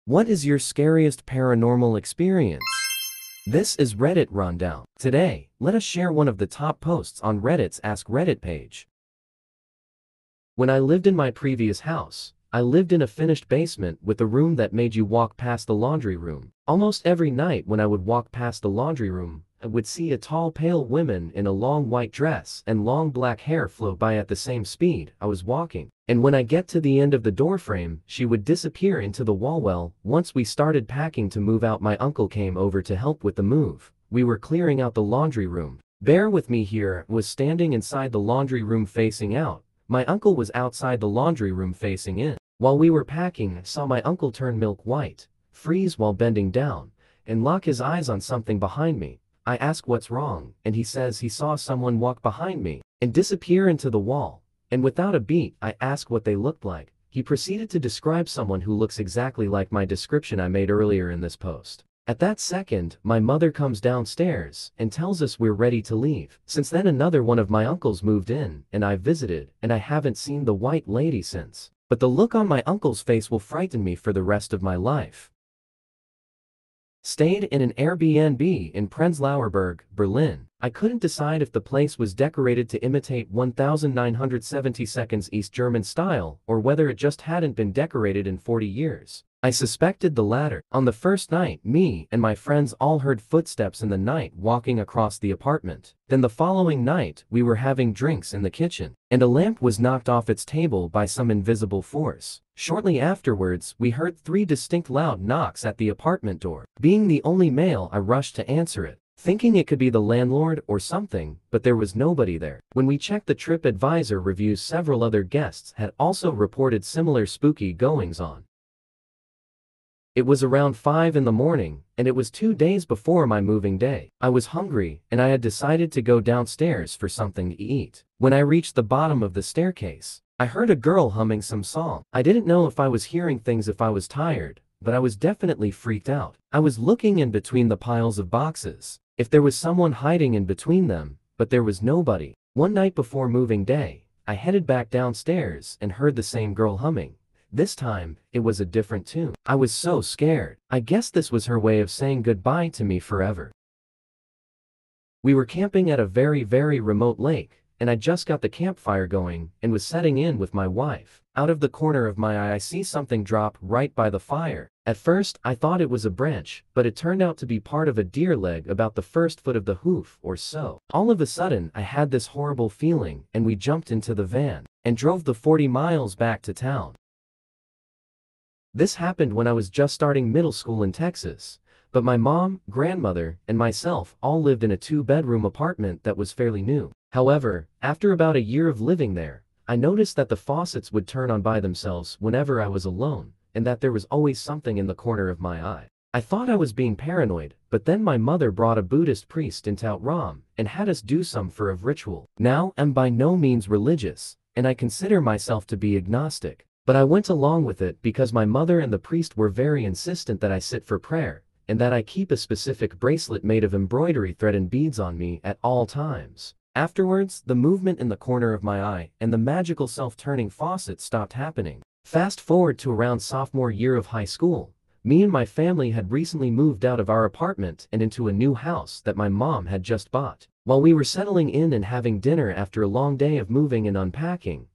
What is your scariest paranormal experience? This is Reddit Rundown. Today, let us share one of the top posts on Reddit's Ask Reddit page. When I lived in my previous house, I lived in a finished basement with a room that made you walk past the laundry room. Almost every night when I would walk past the laundry room, I would see a tall pale woman in a long white dress and long black hair float by at the same speed I was walking. And when I get to the end of the doorframe, she would disappear into the wall. Well, once we started packing to move out, my uncle came over to help with the move. We were clearing out the laundry room. Bear with me here, was standing inside the laundry room facing out. My uncle was outside the laundry room facing in. While we were packing, I saw my uncle turn milk white, freeze while bending down, and lock his eyes on something behind me. I ask what's wrong, and he says he saw someone walk behind me and disappear into the wall. And without a beat, I ask what they looked like. He proceeded to describe someone who looks exactly like my description I made earlier in this post. At that second, my mother comes downstairs and tells us we're ready to leave. Since then, another one of my uncles moved in, and I visited, and I haven't seen the white lady since. But the look on my uncle's face will frighten me for the rest of my life. Stayed in an Airbnb in Prenzlauer Berg, Berlin. I couldn't decide if the place was decorated to imitate 1972 East German style or whether it just hadn't been decorated in 40 years. I suspected the latter. On the first night, me and my friends all heard footsteps in the night walking across the apartment. Then the following night, we were having drinks in the kitchen, and a lamp was knocked off its table by some invisible force. Shortly afterwards, we heard 3 distinct loud knocks at the apartment door. Being the only male, I rushed to answer it, thinking it could be the landlord or something, but there was nobody there. When we checked the TripAdvisor reviews, several other guests had also reported similar spooky goings-on. It was around 5 in the morning, and it was 2 days before my moving day. I was hungry, and I had decided to go downstairs for something to eat. When I reached the bottom of the staircase, I heard a girl humming some song. I didn't know if I was hearing things if I was tired, but I was definitely freaked out. I was looking in between the piles of boxes, if there was someone hiding in between them, but there was nobody. One night before moving day, I headed back downstairs and heard the same girl humming. This time, it was a different tune. I was so scared. I guess this was her way of saying goodbye to me forever. We were camping at a very remote lake, and I just got the campfire going and was setting in with my wife. Out of the corner of my eye, I see something drop right by the fire. At first, I thought it was a branch, but it turned out to be part of a deer leg about the first foot of the hoof or so. All of a sudden, I had this horrible feeling, and we jumped into the van and drove the 40 miles back to town. This happened when I was just starting middle school in Texas, but my mom, grandmother, and myself all lived in a 2-bedroom apartment that was fairly new. However, after about a year of living there, I noticed that the faucets would turn on by themselves whenever I was alone, and that there was always something in the corner of my eye. I thought I was being paranoid, but then my mother brought a Buddhist priest into our room and had us do some sort of ritual. Now, I'm by no means religious, and I consider myself to be agnostic. But I went along with it because my mother and the priest were very insistent that I sit for prayer, and that I keep a specific bracelet made of embroidery thread and beads on me at all times. Afterwards, the movement in the corner of my eye and the magical self-turning faucet stopped happening. Fast forward to around sophomore year of high school. Me and my family had recently moved out of our apartment and into a new house that my mom had just bought. While we were settling in and having dinner after a long day of moving and unpacking,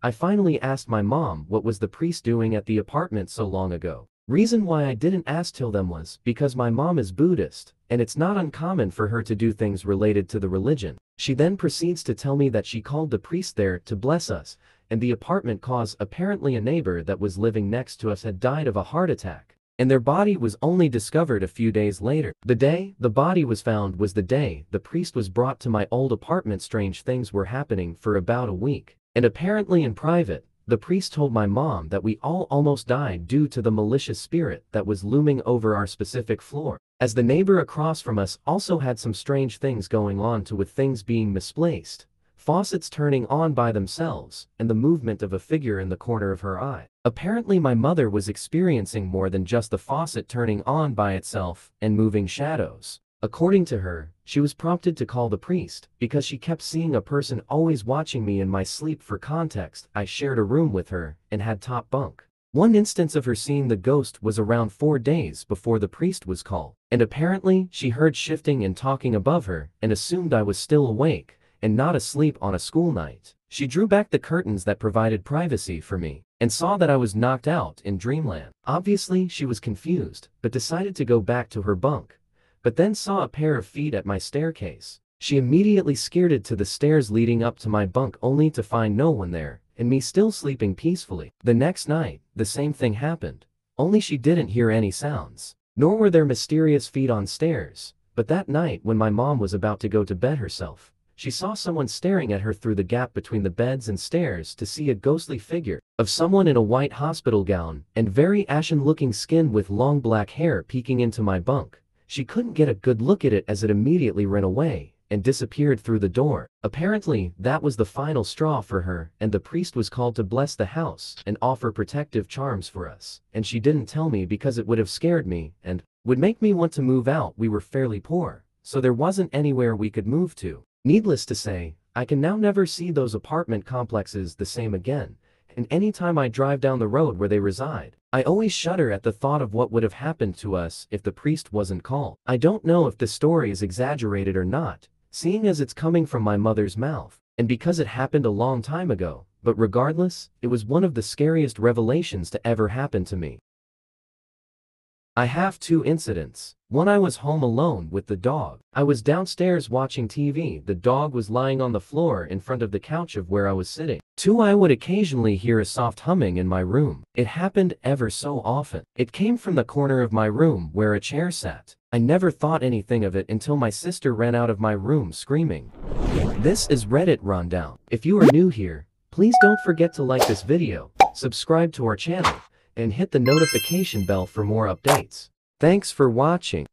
I finally asked my mom what was the priest doing at the apartment so long ago. Reason why I didn't ask till then was because my mom is Buddhist, and it's not uncommon for her to do things related to the religion. She then proceeds to tell me that she called the priest there to bless us, and the apartment cause apparently a neighbor that was living next to us had died of a heart attack, and their body was only discovered a few days later. The day the body was found was the day the priest was brought to my old apartment. Strange things were happening for about a week. And apparently in private, the priest told my mom that we all almost died due to the malicious spirit that was looming over our specific floor. As the neighbor across from us also had some strange things going on too, with things being misplaced, faucets turning on by themselves, and the movement of a figure in the corner of her eye. Apparently my mother was experiencing more than just the faucet turning on by itself and moving shadows. According to her, she was prompted to call the priest because she kept seeing a person always watching me in my sleep. For context, I shared a room with her and had top bunk. One instance of her seeing the ghost was around 4 days before the priest was called, and apparently she heard shifting and talking above her and assumed I was still awake and not asleep on a school night. She drew back the curtains that provided privacy for me and saw that I was knocked out in dreamland. Obviously, she was confused, but decided to go back to her bunk, but then saw a pair of feet at my staircase. She immediately skirted to the stairs leading up to my bunk only to find no one there, and me still sleeping peacefully. The next night, the same thing happened, only she didn't hear any sounds, nor were there mysterious feet on stairs. But that night when my mom was about to go to bed herself, she saw someone staring at her through the gap between the beds and stairs to see a ghostly figure of someone in a white hospital gown and very ashen-looking skin with long black hair peeking into my bunk. She couldn't get a good look at it as it immediately ran away and disappeared through the door. Apparently, that was the final straw for her, and the priest was called to bless the house and offer protective charms for us. And she didn't tell me because it would have scared me and would make me want to move out. We were fairly poor, so there wasn't anywhere we could move to. Needless to say, I can now never see those apartment complexes the same again, and anytime I drive down the road where they reside, I always shudder at the thought of what would have happened to us if the priest wasn't called. I don't know if the story is exaggerated or not, seeing as it's coming from my mother's mouth, and because it happened a long time ago, but regardless, it was one of the scariest revelations to ever happen to me. I have 2 incidents. One, I was home alone with the dog. I was downstairs watching TV. The dog was lying on the floor in front of the couch of where I was sitting. 2, I would occasionally hear a soft humming in my room. It happened ever so often. It came from the corner of my room where a chair sat. I never thought anything of it until my sister ran out of my room screaming. This is Reddit Rundown. If you are new here, please don't forget to like this video, subscribe to our channel, and hit the notification bell for more updates. Thanks for watching.